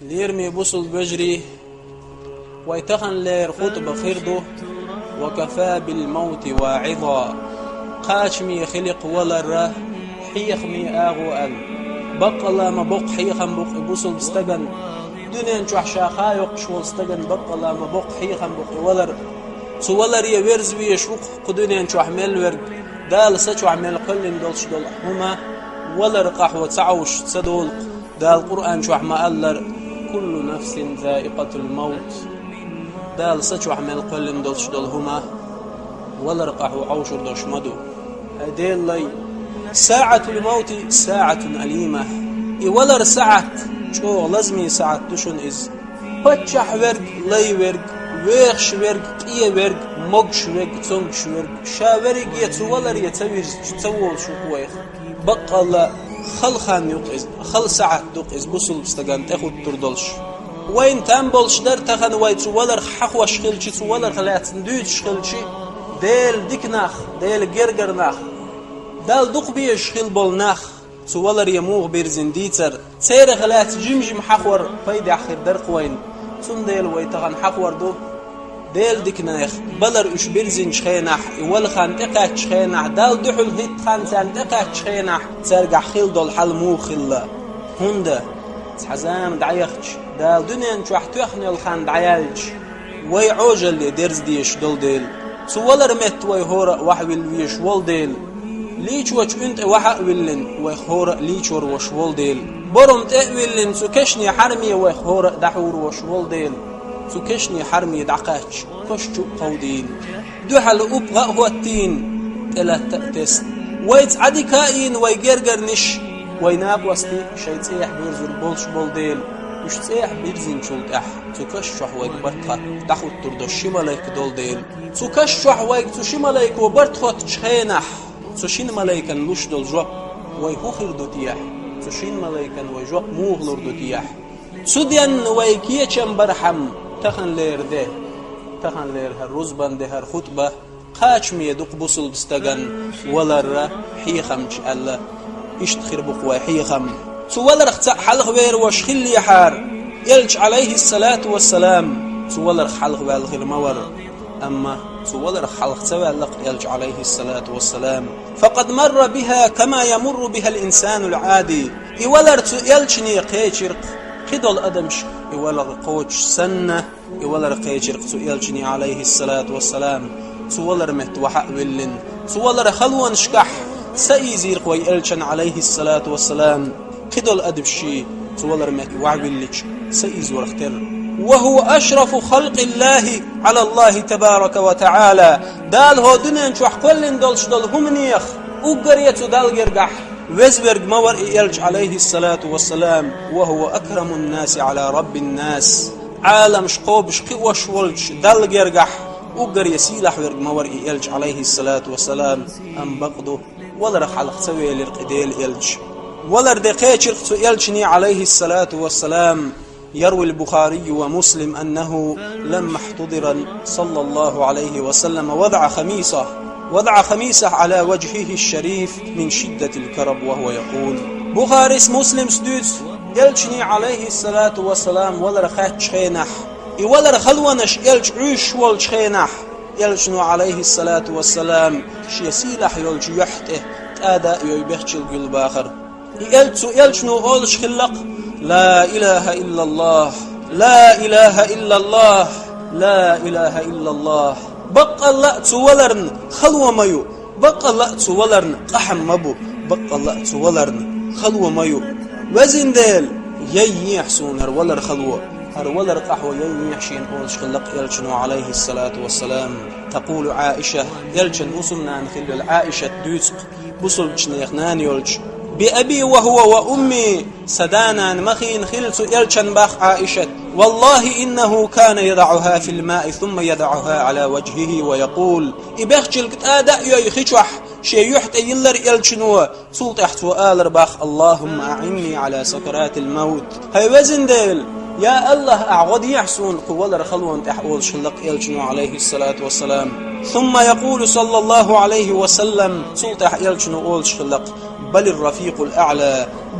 ليرمي بوصل بجري ويتخن لير خطب خيرده وكفى بالموت واعظا قاشمي خلق ولر حيخمي آغو أل بقلا ما بق حيخم بق بوصل بستغن دنيا نشوح شاخايق شوال استغن بقلا ما بق حيخم بق ولر سولر يورز ويشوق قدنيا نشوح ملورق دال سچو عمل قلن دولش دول هما ولر قحوة تعوش تدول دال قرآن شوح ما ألر كل نفس ذائقة الموت دال سچو عمل قلن دولش دول هما ولر قحوة عوشر دوش مدو هديل لي ساعة الموت ساعة أليمة ولر ساعة شو لازمي ساعة تشون إز بتشح ورق لي ورق ويخش ورق كيه ورق مقش ورق تونش ورق شا ورق يتولر يتوير تول شو كويخ بقى لا خل خان يقز خل ساعة دقز بوصل بستغان تاخد تردلش وين تنبلش در تخن ويتولر حقوة شخلشي تولر خلات ندوت شخلشي ديل ديكناخ ديل جرجرناخ دال دق بيش خل بولناخ تولر يموغ بيرزن ديتر سير خلات جمجم حقور فايد آخر درق وين ثم ديل ويتغن حقور دو ديل ديكناخ بلر اش بيرزن شخيناح اول خان تقاك شخيناح دال دحل هيت خان سان تقاك شخيناح ترقع خيل دول حل مو خلا هندا تحزام دعيخش دال دنيا نشوح توخني الخان دعيالج وي عوجل اللي درز ديش دول ديل سولر مت وي هورا وحويل ويش وول ديل ليش وش انت وحق ولن ويخور ليشور وشول ديل برم تأولن سكشني حرمي ويخور دحور وشول ديل سكشني حرمي دعقاتش كشتو قودين دوحل أبغى هو التين تلا تأتس ويت عدي كائن ويجرجر نش ويناب وستي شيء تسيح بيرزر بولش بول ديل مش تسيح بيرزين شولت تكشح ويكبرتها تاخد تردش ملايك دول ديل تكشح ويك تشملايك وبرتخت شخينح تشين ملايكا لوش دول جواب ويهوخر دوتياح تشين ملايكا ويجواب موغلر دوتياح سوديان ويكيشن برحم تخن لير ده تخن لير هالرزبان ده هالخطبة قاش ميدوق بوصل بستغن ولر حيخمش ألا اشتخر بقوى حيخم سولر اختاق حلق وير وشخل يحار يلج عليه الصلاة والسلام سولر حلق والغير مور أما سولر حلق توالق يلج عليه الصلاة والسلام فقد مر بها كما يمر بها الإنسان العادي يولر يلجني قيشرق قدل أدمش يولر قوش سنة يولر قيشرق يلجني عليه الصلاة والسلام سولر مهت وحق ولن سولر خلوان شكح سيزير ويلجن عليه الصلاة والسلام قدل أدبشي سولر مهت وعولج سيزور اختر وهو أشرف خلق الله على الله تبارك وتعالى دال هو دنيا نشوح كلن دولش دول همنيخ وقريتو دال جرقح وزبرق مور يلج عليه الصلاة والسلام وهو أكرم الناس على رب الناس عالم شقوب شقي وشولج دال جرقح وقري سيلح ورق مور يلج عليه الصلاة والسلام أم بقضه ولا رح على سوي للقديل يلج ولا ردقيت يلجني عليه الصلاة والسلام يروي البخاري ومسلم أنه لما احتضر صلى الله عليه وسلم وضع خميسة على وجهه الشريف من شدة الكرب وهو يقول بخاري مسلم سدود يلجني عليه الصلاة والسلام ولا رخات شخينح ولا رخلونش يلج عيش والشخينح يلجنو عليه الصلاة والسلام شيسيلح يلج يحته تادا يبيخش القلب آخر يلجنو أولش خلق لا إله إلا الله لا إله إلا الله لا إله إلا الله بقى الله تولرن خلوة مايو بقى الله تولرن قحم مبو بقى الله تولرن خلوة مايو وزن ديل يحسون هرولر خلوة هرولر قحوة يحشين أولش خلق يلجنو عليه الصلاة والسلام تقول عائشة يلجن أصلنا نخل عائشة دوسق بصل بشنيخنان يلج بأبي وهو وأمي سدانا مخين خلت يلشن باخ عائشة والله إنه كان يضعها في الماء ثم يضعها على وجهه ويقول إبخشل كتادا يخشح شيء يحت يلر يلشنوا سلط يحت وآلر باخ اللهم أعني على سكرات الموت هاي وزن ديل يا الله أعود يحسون قوال رخلون تحول شلق يلشنو عليه الصلاة والسلام ثم يقول صلى الله عليه وسلم سلط يلشنو أول شلق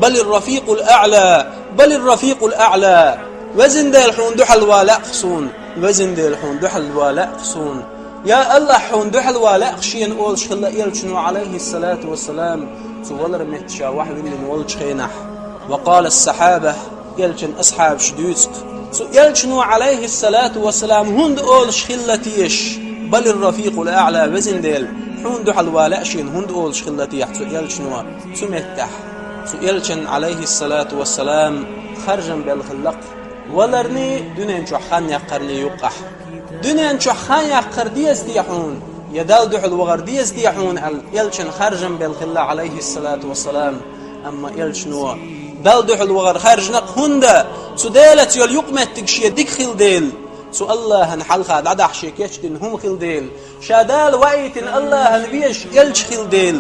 بل الرفيق الأعلى بل الرفيق الأعلى وزن ديل حون دحل والأقصون وزن ديل حون دحل والأقصون يا الله حون دحل والأقشين أول شخلا يلشنو عليه الصلاة والسلام سوال رميت شاوح اللي نولش خينح. وقال الصحابة يلشن أصحاب شدوسق يلشنو عليه الصلاة والسلام هند أول شخلتيش بل الرفيق الأعلى وزن ديل حون دحل والأقشين هند أول شخلتيح يلشنو سمتح يلشن عليه الصلاة والسلام خرجا بالخلق ولرني دنيا شخان يقرني يقح دنيا شخان يقر ديستيحون يدال دحل وغر ديستيحون يلشن خرجا بالخلق عليه الصلاة والسلام. أما يلشنو دال دحل وغر خرجنق هندا سدالت يل يقمت تكشي ديك خل ديل سو الله نحلخا دعدح شيكيشتن هم خل ديل شادال وعيتن الله نبيش يلش خل ديل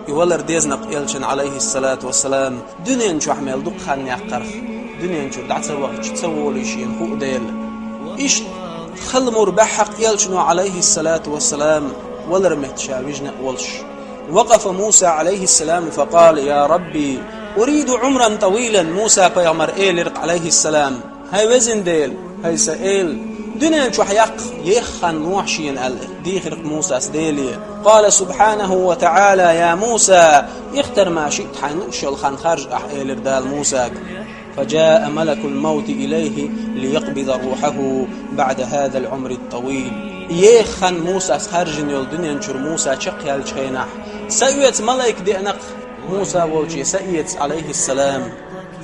يولر ديزنق يلشن عليه الصلاة والسلام دنيا شو حمل دق خان يقر دنيا شو دعت وقت تسووا لي شيء فوق ديل إيش خل مربحق يلشن عليه الصلاة والسلام ولر متشاوجنا ولش. وقف موسى عليه السلام فقال يا ربي أريد عمرا طويلا. موسى بيغمر إيل عليه السلام هاي وزن ديل هاي سئيل دنيا شو حيق يخن نوحشين دي خرق موسى سديلي. قال سبحانه وتعالى يا موسى اختر ما شئت حنوشل خان خرج أحيل دال موسى. فجاء ملك الموت إليه ليقبض روحه بعد هذا العمر الطويل. يخن موسى خرج يول دنيا نشر موسى شق الشينح سأيت ملك دينق موسى ووجه سأيت عليه السلام.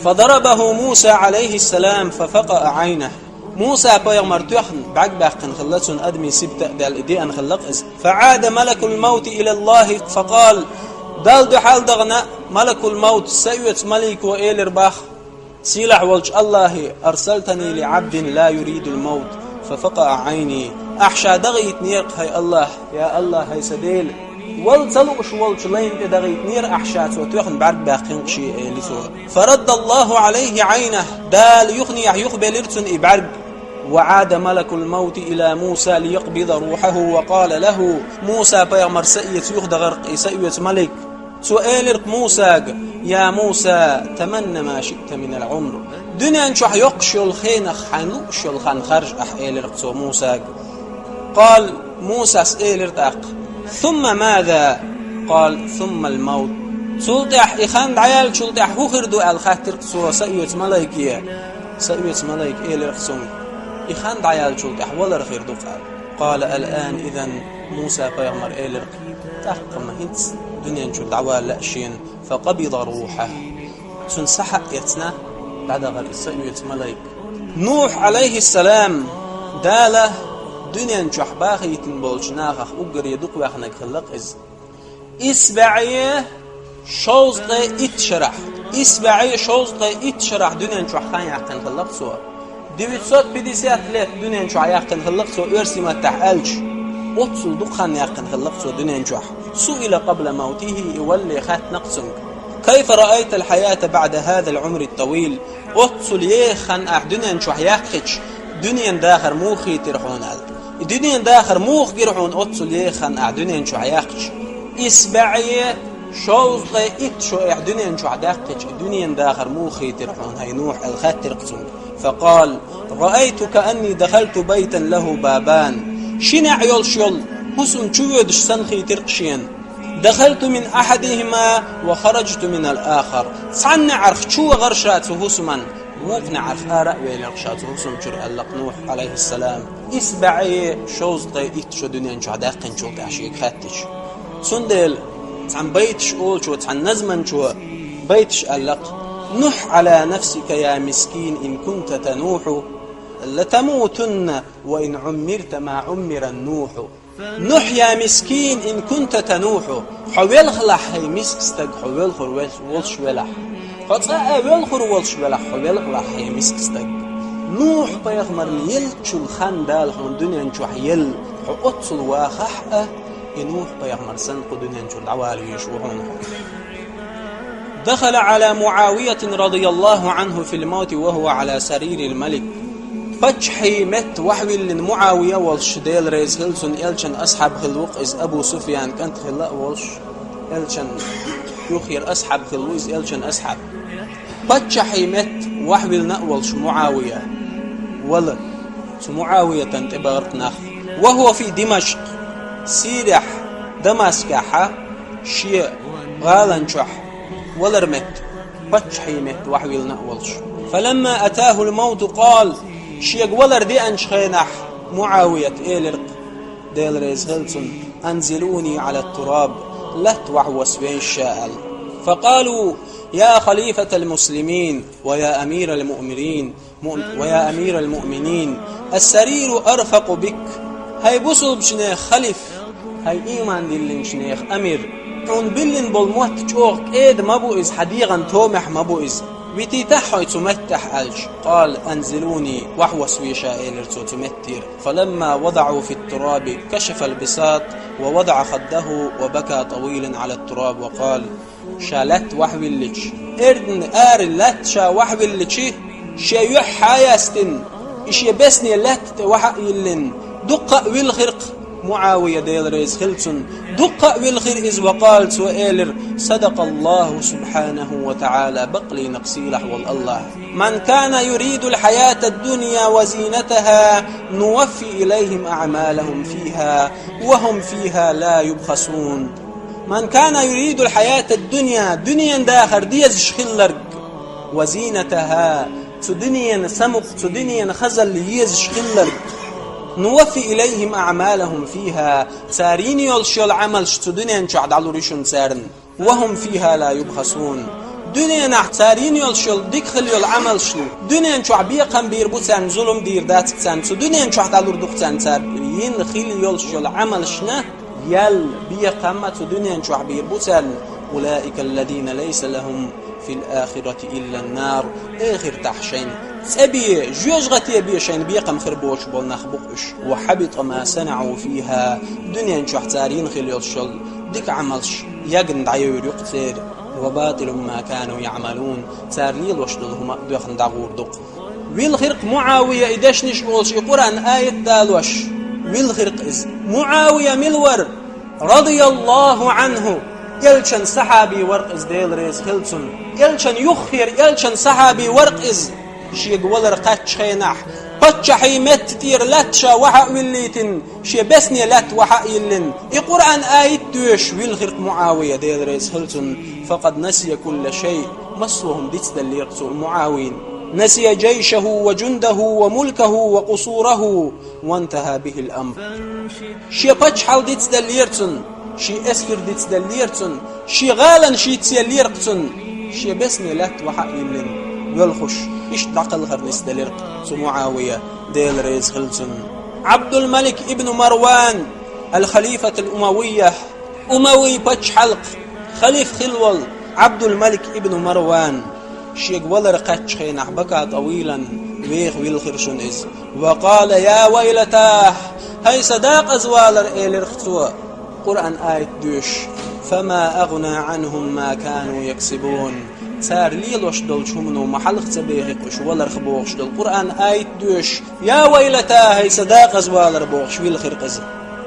فضربه موسى عليه السلام ففقأ عينه. موسى بيغمر تخن بعقباقن خلصن أدمي سبت دال دي أن خلقز. فعاد ملك الموت إلى الله فقال دال دحال دغنا ملك الموت سيوت ملك وإيل رباخ سيلح والج الله أرسلتني لعبد لا يريد الموت ففقأ عيني. أحشى دغيت نيرق هاي الله يا الله هاي سديل والتلقش والج لين دغيت نير أحشات وتوخن بعقباقن شيء لسوا. فرد الله عليه عينه دال يخني يخبل ارتن إبعرق. وعاد ملك الموت إلى موسى ليقبض روحه وقال له موسى بيغمر سئيت يخدغرق سئيت ملك سؤال موسى يا موسى تمنى ما شئت من العمر. دنيا نشح يقشل خينخ حنوشل خان خرج أحيل رقصو موسى. قال موسى سئل ارتاق ثم ماذا؟ قال ثم الموت. سلطح إخان عيال سلطح هو خردو الخاتر قصو سئيت ملائكية سئيت ملائك إيل رقصو إخان عيال سلطح ولا رخيردو قال الآن إذن موسى بيغمر إيل رق تحقم هنت دنيا نشو دعوة لأشين. فقبض روحه سنسحق يتنا بعد غير سئيت ملائك. نوح عليه السلام داله دنيا نشو حباخي تنبولش ناخخ أقر يدق واخنك خلق إز إسبعيه شوزقي اتشرح إسبعيه شوزقي اتشرح دنيا نشو حخان يحقن خلق سوا ديويت صوت بديسيات ليت دنيا نشو حيحقن خلق سوا إرسي ما تحقلش أتصل دقخان يحقن خلق سوا دنيا نشو. سئل قبل موته يولي خات نقصنك كيف رأيت الحياة بعد هذا العمر الطويل. أتصل يخن دنيا نشو حيحقش دنيا داخر موخي ترحون دنيا داخر موخ جرحون. أتصل يخن دنيا نشو حيحقش إسبعيه شوزقي إتشو دنيا نشو حيحقش دنيا داخر موخي ترحون. هاي نوح الخات ترقصنك. فقال رأيت كأني دخلت بيتا له بابان شنع يلشل حسن شويدش سنخي ترقشين. دخلت من أحدهما وخرجت من الآخر. صعن عرف شو غرشات هسما موقنا عرف آراء ويلغشات هسم شر ألق نوح عليه السلام. إسبعي شوز قيدت شو دنيا نشو عداقن شو تعشيك خاتش سندل عن بيتش أول شو عن نزمن شو بيتش ألق نح على نفسك يا مسكين إن كنت تنوح لتموتن وإن عمرت ما عمر النوح. نح يا مسكين إن كنت تنوح حويل خلح هي مسك استج حويل خر والش ولح قطع أول خر والش ولح حويل خلح هي مسك استج. نوح بيغمر يلشل الخان دال حون دنيا نشو حيل حقصل واخحة نوح بيغمر سنق دنيا نشو العوالي يشوهون. دخل على معاوية رضي الله عنه في الموت وهو على سرير الملك. فتحي مت وحويل معاوية والش ديل ريز هلسون إلشن أصحاب خلوق إز أبو سفيان كانت خلاء والش إلشن يخير أصحاب خلوق إز إلشن أصحاب. فتحي مت وحبل نأولش معاوية ولا معاوية تنتبغرقنا وهو في دمشق سيرح دمسكحة شيء غالنشح ولا رمت بتشحيمت وحبل نأولش فلما أتاه الموت قال شيء ولا ردي أنشخينح معاوية إيلرق ديل ريزغلتن أنزلوني على التراب لت وحوس بين الشائل فقالوا يا خليفة المسلمين ويا أمير المؤمنين السرير أرفق بك هاي بوصل بشنيخ خليف هاي إيمان دلين شنيخ أمير عون بلين بالموت جوغ إيد مبوئز حديغا تومح مبوئز بتيتحي تمتح ألج قال أنزلوني وحوس ويشائل تمتر فلما وضعوا في التراب كشف البساط ووضع خده وبكى طويل على التراب وقال شالت وحبلتش إردن لت شا وحبلتش شا يحايستن إش يبسني لت وحيلن دق والخرق معاوية ديل ريز خلتن دق والخرق وقال سؤالر صدق الله سبحانه وتعالى بقلي نقصيلح والله من كان يريد الحياة الدنيا وزينتها نوفي إليهم أعمالهم فيها وهم فيها لا يبخسون من كان يريد الحياة الدنيا دنيا داخر ديز شخلرق وزينتها تدنيا سمق تدنيا خزل يز شخلرق نوفي إليهم أعمالهم فيها سارين يلشي العمل شتدنيا شعد على ريشن سارن وهم فيها لا يبخسون دنيا نحتارين يلشي ديكخل العمل شلو دنيا شعبية قم بيربوتان ظلم دير داتك تان دنيا شعد على ردوقتان سارين خيل يلشي العمل شنا يل بيقامة دنيا شعبير بوتان أولئك الذين ليس لهم في الآخرة إلا النار آخر تحشين سبي جوج غتي بيشين بيقام خربوش بالنخبقش وحبط ما صنعوا فيها دنيا شحتارين خليل الشل ديك عملش يقن دعيور يقتر وباطل ما كانوا يعملون تارليل وشدلهم دخن دعور دق والخرق معاوية إداش نشغلش قرآن آية دالوش والخرق إز معاوية ملور رضي الله عنه يلشن صحابي ورق إز ديل ريز خلصن يلشن يخير يلشن صحابي ورق إز شيق ولر قاتش خينح قاتش حيمت تير لاتشا وحا وليتن شي بسني لات وحا يلن القرآن آية دوش والخرق معاوية ديل ريز خلصن فقد نسي كل شيء مصوهم ديتس اللي يقتل معاوين نسي جيشه وجنده وملكه وقصوره وانتهى به الأمر شي باتش حال ديتس دليرتن شي اسكر ديتس دليرتن شي غالا شي تسيليرتن شي بسني لات وحق يلن والخش إيش دعقل خرنس دليرق معاوية ديل ريز خلتن عبد الملك ابن مروان الخليفة الأموية أموي باتش حلق خليف خلول عبد الملك ابن مروان شيق ولر قاتش خينح بكى طويلا ويخ ويلخرشن إز وقال يا ويلتاه هاي صداق أزوالر إيلر خطوة قرآن آية دوش فما أغنى عنهم ما كانوا يكسبون سار ليل وشدل شمنو محل خطبيخ ولر خبوخ شدل قرآن آية دوش يا ويلتاه هاي صداق أزوالر بوخش ويلخر إز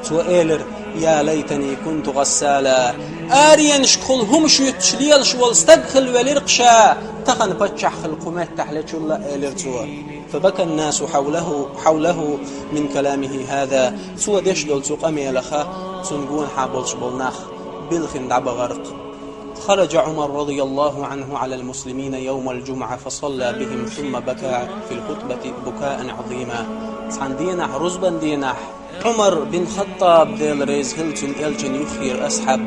تو إيلر يا ليتني كنت غسالا آريان شكلهم شو يتشليل شو استدخل ولرقشا تخن بتشح القمات تحلت الله إيلرتوا فبكى الناس حوله من كلامه هذا سوى ديشدل تقامي لخا تنقون حابل شبلناخ بالخن دعب غرق خرج عمر رضي الله عنه على المسلمين يوم الجمعة فصلى بهم ثم بكى في الخطبة بكاء عظيما دينح رزبا دينح عمر بن خطاب ديل ريز هلتن إلجن يخير أسحب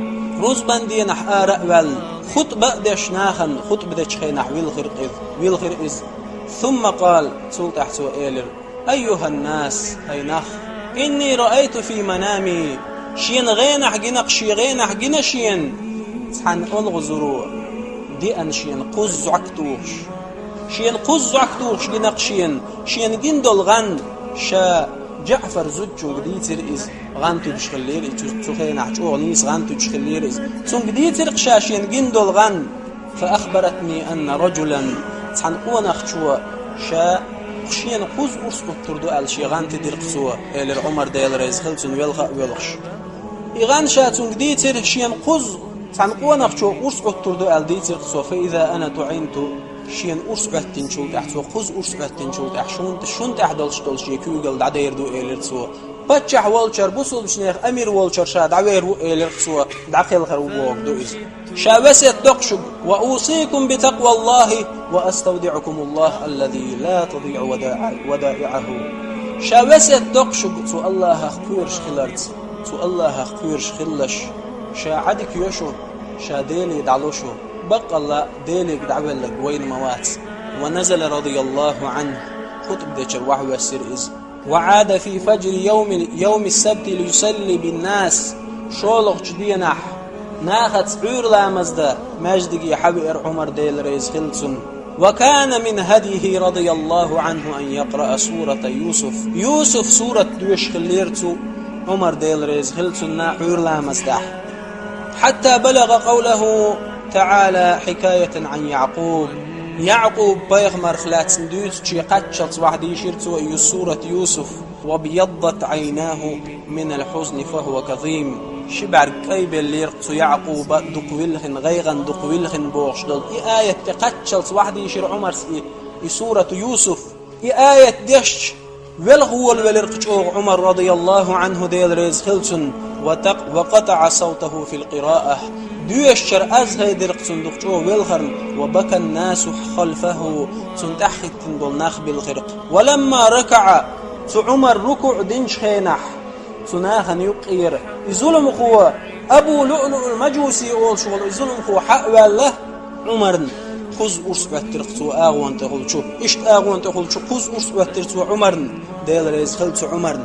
رزبا دينح آرأول خطبة دشناخن خطبة دشخينح ويلخر إذ ثم قال سلطح سؤالر أيها الناس هينخ إني رأيت في منامي شين غينح جنق شي غينح جنشين سحن ألغزرو دي أن شين قز عكتوش شين قز عكتوش جنق شين جندل غن شا جعفر زوجو قديتر إز غانتو بشخلير تخينح جو نيس غانتو بشخلير إز سن قديتر قشاشين جندل غن فأخبرتني أن رجلا سحن قونخ شو شا خشين قوز أرسكو تردو أل شي غانتو دير قسوة إلر عمر ديل ريز خلتن ويلغا ويلغش إغان شاتون قديتر شين قوز سحن قونخ شو أرسكو تردو أل ديتر قسوة فإذا أنا تعينت شين أرس بهتين شو تحسو خز أرس بهتين شو شون تحدلش دلش يكوجل دعير دو إيلرسو بتشح والشر بوصل بشنيخ أمير والشر شاد عوير إيلرسو دعقل خروج دو إز شابسة دقشق وأوصيكم بتقوى الله وأستودعكم الله الذي لا تضيع ودائعه شابسة دقشق سو الله خيرش خلرت سو الله خيرش خلش شاعدك يشو شاديلي دعلوشو بق الله ديلك دعوالك وين موات ونزل رضي الله عنه خطب دجر وحوى السرئز وعاد في فجر يوم السبت ليصلي بالناس شولق جدينح ناخت عور لامزدا مجدك حبئر عمر ديل ريز خلصن وكان من هديه رضي الله عنه أن يقرأ سورة يوسف سورة دوش خليرتو عمر ديل ريز خلصن عور لامزدا حتى بلغ قوله تعالى حكاية عن يعقوب بيغمر خلات سندوت شي قتشت واحد يشيرتو سورة يوسف وبيضت عيناه من الحزن فهو كظيم شبر كيب اللي رقتو يعقوب دقويلخن غيغن دقويلخن بوغش دل آية قتشت واحد يشير عمر سورة يوسف آية ديش والغول والرقشوغ عمر رضي الله عنه ديل ريز خلسن وقطع صوته في القراءة ديشر أزهي درق صندوق والخرن وبكى الناس خلفه سنتحت بالناخ بالغرق ولما ركع عمر ركع دنش خينح سناخن يقير يظلم قوة أبو لؤلؤ المجوسي أول شغل يظلم قوة حق والله عمر خذ أرس بهترقتو آغوان تقولشو إشت آغوان تقولشو خذ أرس بهترقتو عمر ديل ريز خلتو عمر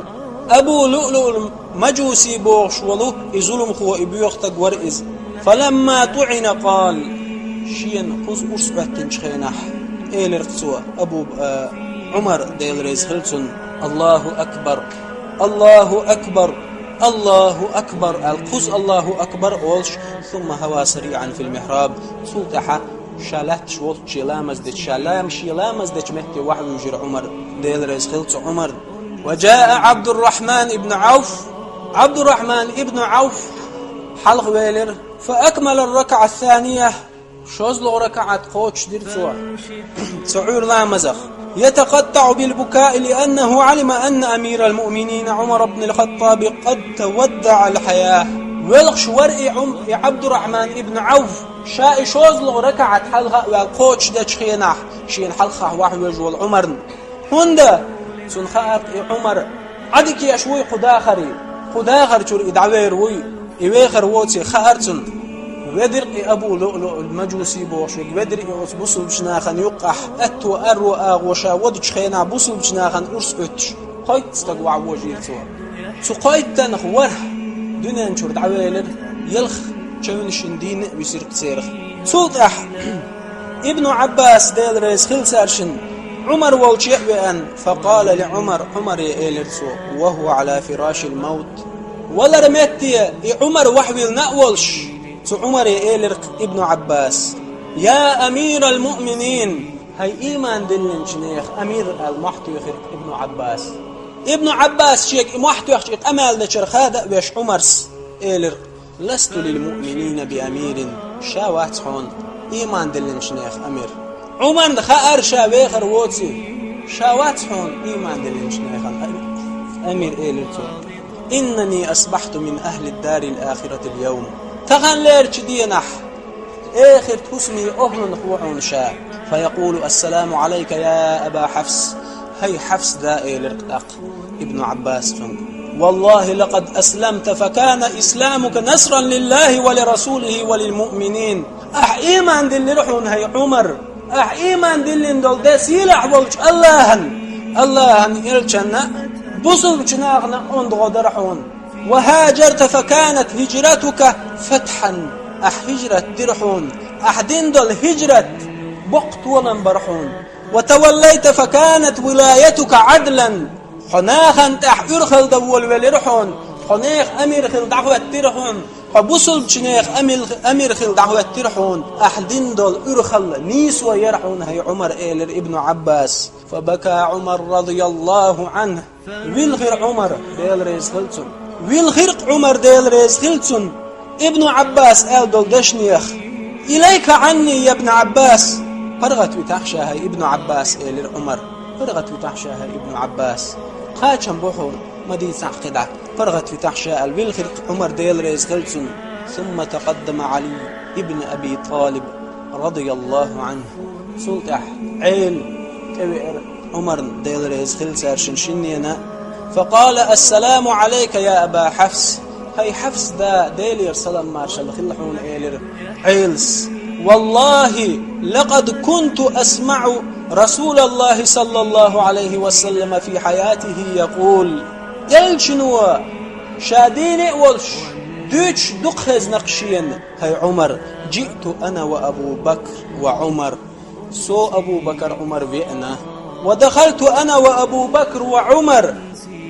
أبو لؤلؤ المجوسي بوغش ولو يظلم قوة إبيوختك ورئز فلما طعن قال شين خذ أرس بهتنش خينح إيلرقتو أبو عمر ديل ريز خلتون الله أكبر الله أكبر الله أكبر القز الله أكبر أولش ثم هوا سريعا في المحراب سلطحة شالات شوط شلامز دت شلام شلامز دت مهتي وحي يجر عمر ديل ريز خلت عمر وجاء عبد الرحمن ابن عوف حلق ويلر فأكمل الركعة الثانية شوزلو ركعة قوتش ديرتوا سعور لا مزخ يتقطع بالبكاء لأنه علم أن أمير المؤمنين عمر بن الخطاب قد تودع الحياة ولغش ورئي عبد الرحمن ابن عوف شاء شوزلو ركعة حلقة والقوتش دشخينح شين حلقة واحد وجوال عمر هندا سنخاق عمر عدك يشوي خداخر شور إدعوير وي إويخر ووتي خارتن ودرق أبو لؤلؤ المجوسي بوشك ودرق بوصل بشناخن يقح أتو أرو آغوشا ودش خينا بوصل بشناخن أرس أتش قايت استقوع وجيرتو سو قايت تنخ ورح دنيا نشور دعويلر يلخ شون شندين بيصير كتيرخ سلطح ابن عباس ديل ريس خلسارشن عمر والشيء فقال عمر يأيلرسو وهو على فراش الموت ولا رميتي عمر وحويل نأولش عمر يأيلرق ابن عباس يا أمير المؤمنين هاي إيمان دلن شنيخ أمير المحتو يخرق ابن عباس شيك محتو يخرق أمال نشر خادق بيش عمرس إيلرق لست للمؤمنين بأمير شاوات حون إيمان دلن شنيخ أمير عمر خائر شاويخر ووتي شاوات حون إيمان دلن شنيخ أمير إيلرتو إنني أصبحت من أهل الدار الآخرة اليوم تغن ليرش دينح آخر تسمي أهل نخوعون شاء فيقول السلام عليك يا أبا حفص هي حفص دائي لرقاق ابن عباس فنك والله لقد أسلمت فكان إسلامك نصرا لله ولرسوله وللمؤمنين إيمان دل رحون هي عمر إيمان دل دول ده سيلح والج اللهن إلشنا بصل بجناغنا أندغو درحون وهاجرت فكانت هجرتك فتحا هجرت درحون دول هجرت بقت ولن برحون وتوليت فكانت ولايتك عدلا حناخا أرخل دول ولرحون حنيخ أمير خل دعوة ترحون فبصل بجناغ أمير خل دعوة ترحون دول أرخل نيس ويرحون هي عمر إيلر ابن عباس فبكى عمر رضي الله عنه ويلغر عمر ديل ريز خلتون ويلغرق عمر ديل ريز خلتون ابن عباس دول دشنيخ إليك عني يا ابن عباس فرغت بتحشاها ابن عباس إلى عمر فرغت بتحشاها ابن عباس قاچم بوحو مدي سعقدع فرغت بتحشاها الويلخرق عمر ديل ريز خلصن ثم تقدم علي ابن أبي طالب رضي الله عنه سلطح عيل كبير عمر ديل ريز خلصار شنشنينا فقال السلام عليك يا أبا حفص هاي حفص دا ديلير سلام مارشال خلحون إيلر عيلس والله لقد كنت أسمع رسول الله صلى الله عليه وسلم في حياته يقول يلشنوا شاديني ولش دوش دقهز نقشين هاي عمر جئت أنا وأبو بكر وعمر سو أبو بكر عمر بيئنا ودخلت أنا وأبو بكر وعمر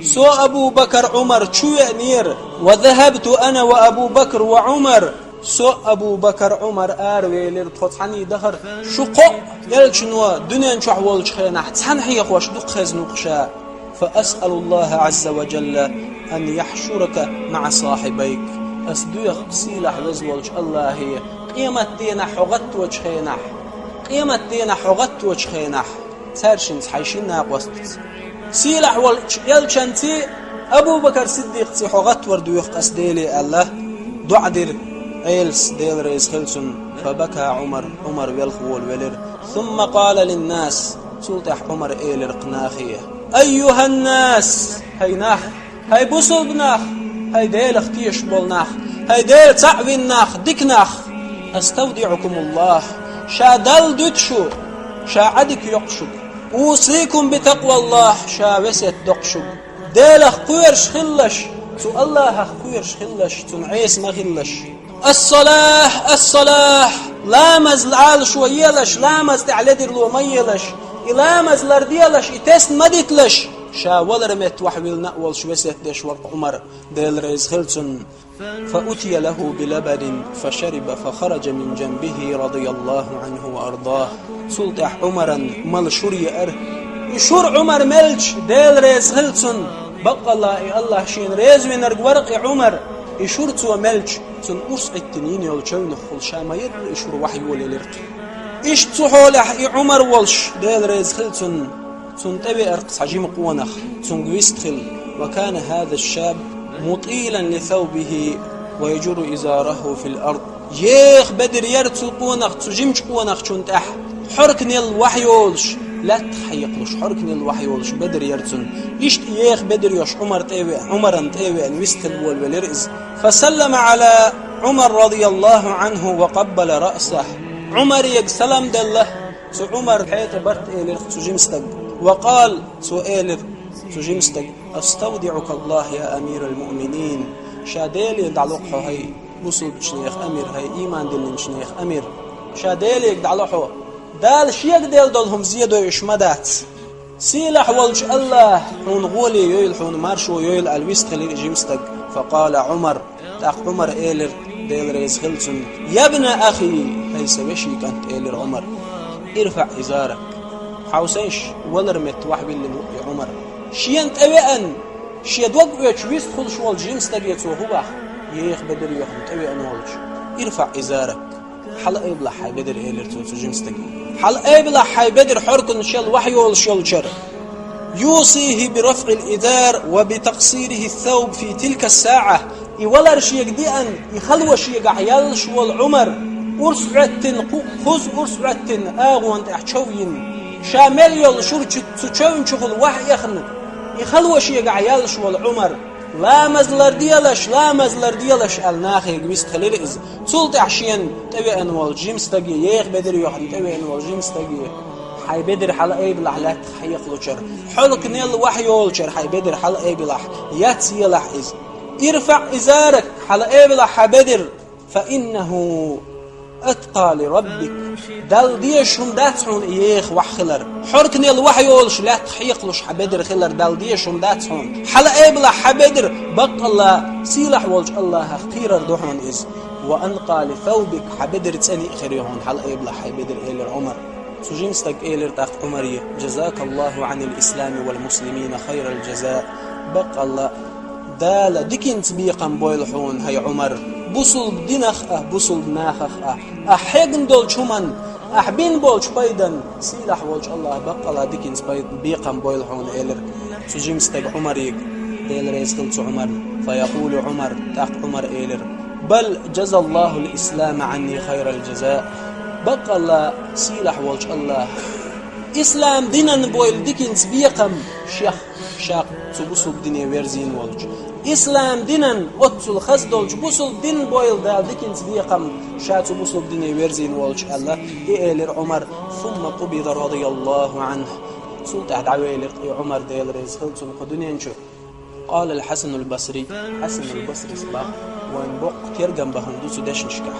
سو أبو بكر عمر شوية نير وذهبت أنا وأبو بكر وعمر سو أبو بكر عمر آروي لرتخطحني دخر شقو يلشنوا دنيا شحول شخينا تحنحي خوش دقهز نقشا فأسأل الله عز وجل أن يحشرك مع صاحبيك أسدويخ سيلح وزولش الله هي قيمة دينا حغت وجخينا قيمة دينا حغت وجخينا سارشنز حيشينا قوست سيلح يلشنتي أبو بكر صديق تي حغت وردويخ أسديلي الله دعدر عيلس ديل ريز خلسن فبكى عمر يلخول ولر ثم قال للناس سلطح عمر إيلر قناخية أيها الناس هاي ناخ هاي بوصل بناخ هاي ديل اختيش بولناخ هاي ديل تعويناخ ديكناخ أستودعكم الله شا دل دتشو شا عدك يقشق أوصيكم بتقوى الله شا وسيت دقشق ديل اخقويرش خلش تو الله اخقويرش خلش تنعيس مغلش الصلاة لامز العال شويلش لامز تعلدر لو ميلش إلامز لرديلش إتست مدتلش شا ولرمت وحويل نأول شويسيت ديش ورق عمر ديل ريز خلصن فأتي له بلبن فشرب فخرج من جنبه رضي الله عنه وأرضاه سلطح عمرا مل شري شور عمر ملج ديل ريز خلصن بقى الله شين ريز وينرق ورق عمر إشور تو ملج تن أرس التنين يلجون خل شامير إشور وحي وللرق إيش تحولح عمر والش ديل ريز خلصن تن تبي أرقص عجيم قونخ تن قويستخل وكان هذا الشاب مطيلا لثوبه ويجر إزاره في الأرض يخ بدر يرتو قونخ تجمج قونخ تنتح حركني الوحيولش لا تحيقلش حركني الوحيولش بدر يرتن إيش يخ بدر يوش عمر تيوي أن ويستخل والولرئز فسلم على عمر رضي الله عنه وقبل رأسه عمر يقسلم دله سو عمر حيث برت إيلر تجمستق وقال سو إيلر تجمستق أستودعك الله يا أمير المؤمنين شاديل يدعلقه هاي وصل بشنيخ أمير هاي إيمان دلن شنيخ أمير شاديل يدعلقه دال شيك ديل دولهم زيادو يشمدات سيلح والج الله حون غولي يويل حون مارشو يويل الويستخل جمستق فقال عمر عمر إيلر ديل ريز خلصن يا ابن أخي هاي سويشي كانت إيلر عمر ارفع إزارك حوسيش ولرمت وحبي للوقي عمر شينت أوئن شيد وقويتش ويستخل شوال جمستق يتوهوه يخ بدر يوحن أوئن والج ارفع إزارك حل أيبلا حي بدر إيلر توتو جمستق حل أيبلا حي بدر حركن شل وحيول شل شر يوصيه برفع الإدار وبتقصيره الثوب في تلك الساعة يولر شيك ديان يخلو شيك عيال شوال عمر أرسعتن خذ أرسعتن آغوان تحشوين شامل يول شرچ تشون شغل وحي يخن يخلو شيك عيال شوال عمر لا مزلر ديالش الناخي قبيست خليرئز سلط عشين تبي أنوال جيمس تاقي يخ بدر يوحن تبي أنوال جيمس تاقي حي بدر حل أيبلح لا تحيق لشر حلق نيل وحي يولشر حي بدر حل أيبلح ياتي لحظ ارفع إزارك حل أيبلح حي بدر فإنه أتقى لربك دل ديشهم داتهم يخ وحخلر حركني الوحي يولش لا تحيقلش حبدر خلر دل ديشهم داتهم حل أيبلا حبدر بق الله سيلح والج الله اختير دوحون إز وأنقى لثوبك حبدر تاني إخريهون حل أيبلا حبدر إيلر عمر سجيمستك إيلر تاق عمرية جزاك الله عن الإسلام والمسلمين خير الجزاء بق الله دال ديكنت بيقا بويلحون هاي عمر بوصل بدينخ بوصل بناخخ أحيقن دول شمان أحبين بولش بايدن سيلح بولش الله بقلا ديكنس بايد بيقم بويل حون إيلر سجيمستك عمريك إيلر يسخلت عمر فيقول عمر تحت عمر إيلر بل جزى الله الإسلام عني خير الجزاء بقلا سيلح بولش الله إسلام دينن بويل ديكنس بيقم شيخ شاق تبصل ديني ويرزين ولج إسلام دينن أتل خزدولج بصل دين بويل دا ديكنس بيقم شاق تبصل ديني ويرزين ولج الله إيلر عمر ثم قبض رضي الله عنه سلطة دعويلر عمر ديل ريز خلصن قدنين شو قال الحسن البصري حسن البصري صباح وين بق كيرجم بهندوس دشنشكح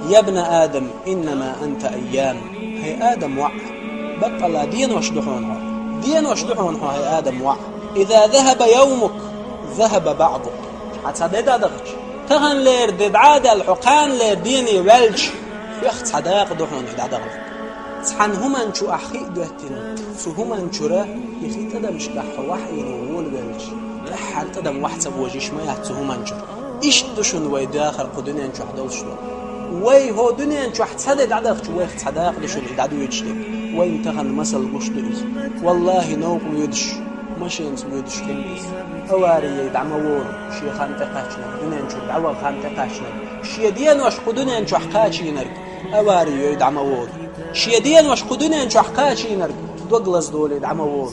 يا ابن آدم إنما أنت أيام هي آدم وع بقى لا دين وشدحونها دين وشدحونها هي آدم وع إذا ذهب يومك ذهب بعضك حتى ددغش تهن لير ددعاد الحقان لير ديني ولج يخت صداق دحون ددغش سحن هما نشو أخي دوتين سو هما نشوره يخي تدم شكح وحي نقول ولج لحن تدم واحد سبوجيش ما يحت هما نشور إيش دشون ويداخل قدني نشو حدوش وي هو دنيا نشو حتسدد عدغش ويخت صداق دشون يدعدو يجتك وين تغن مسل قشتريس والله نوق ويدش ماشي اسمه يدش كنيس أواري يدعمون شيخان تقاشنا دنيا نشو دعوة خان تقاشنا شيدين واش قدنيا نشو حكاشي نرك أواري يدعمون شيدين واش قدنيا نشو حكاشي نرك دوغلاس دول يدعمون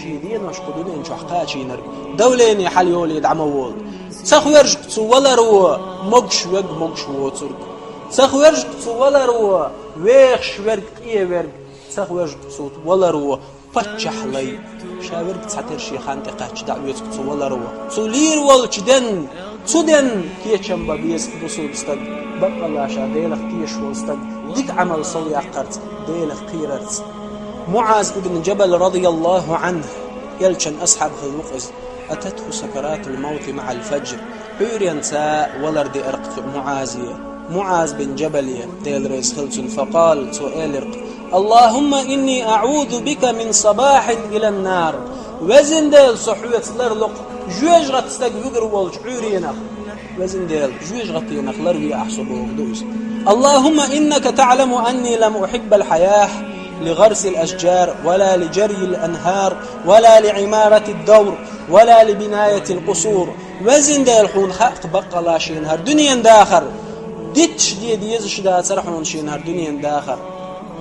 شيدين واش قدنيا نشو حكاشي نرك دولين يحليول يدعمون سخويرج ولا رو مقش وق مقش وترك سخويرج ولا رو ويخ شورك إيورك سخويرج ولا رو بتشحلي شاورك تحتر شيخان تقاش دعوتك ولا رو سولير والجدن سودن كيشم ببيس بوصل استد بقى الله شاديل اختيش واستد ديك عمل صلي عقرت ديل قيرت معاذ بن جبل رضي الله عنه يلشن أصحاب الوقز أتته سكرات الموت مع الفجر حوريا ساء ولرد أرقت معاذ بن جبل ديل ريس خلصن فقال سؤال اللهم إني أعوذ بك من صباح إلى النار وزن ديل صحوة لرلق جوج غتستقبقر والجعورينا وزن ديل جوج غتينخ لروي أحسبه دوس اللهم إنك تعلم أني لم أحب الحياة لغرس الأشجار ولا لجري الأنهار ولا لعمارة الدور ولا لبناية القصور وزن ديل حون خاق بقى لا شينهر دنيا داخر ديتش ديزش دا سرحون شينهر دنيا داخر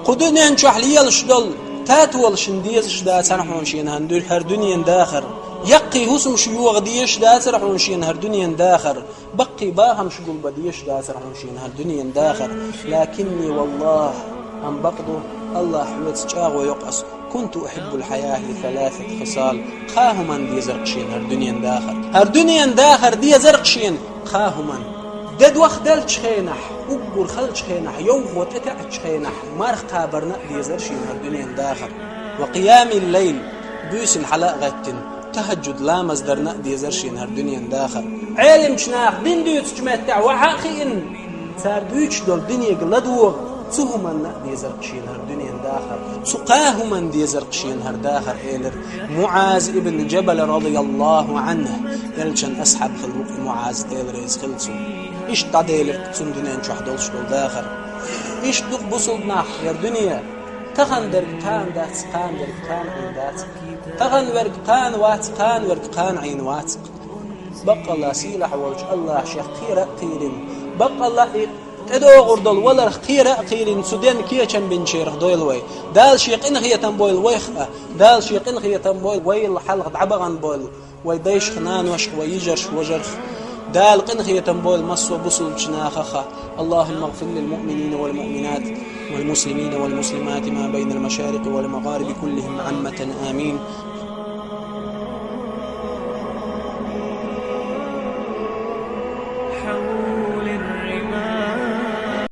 قدنيا نشوح ليال شدل تاتول شنديزش دا سرحون شينهر هر دنيا داخر يقي هسم شيوغ ديش دا سرحون شينهر دنيا داخر بقي باهم شقول بديش دا سرحون شينهر دنيا داخر لكني والله أن بقضوا الله حوت شاغ ويقص كنت أحب الحياة لثلاثة خصال خاهما دي زرقشين هر دنيا داخر دي زرقشين خاهما دد وخدل شخينح وقبر خل شخينح يوم وتتع شخينح مارخ قابرنا دي زرشين هر دنيا داخر وقيام الليل بيس حلاق غتن تهجد لا مصدرنا دي زرشين هر دنيا داخر علم شناخ دين ديوت جمتع وحاقين صار بيوش دول دنيا قلدوغ سهما دي زرقشين هر دنيا داخر سقاهما دي زرقشين هر داخر إيلر معاذ ابن جبل رضي الله عنه يلشن أصحاب خلوق معاذ إيلر يسخلصوا إيش تعديلر كتن دنيا نشوح دولش دول داخر إيش دوق بصلنا يا دنيا تغن درقتان دات قان درقتان عين دات تغن ورقتان واتقان ورقتان عين واتق بقى الله سيلح وجه الله شيخ قيرة قيرين بقى الله تدو غردل ولا خيرة قيلين سودان كيشن بن شيرخ دويلوي دال شيقين هي تنبويل ويخ دال شيقين هي تنبويل ويل حلق عبغان بول ويديش خنان وش ويجرش وجرخ دال قن هي تنبويل مس وبصل شناخخ اللهم اغفر للمؤمنين والمؤمنات والمسلمين والمسلمات ما بين المشارق والمغارب كلهم عامة آمين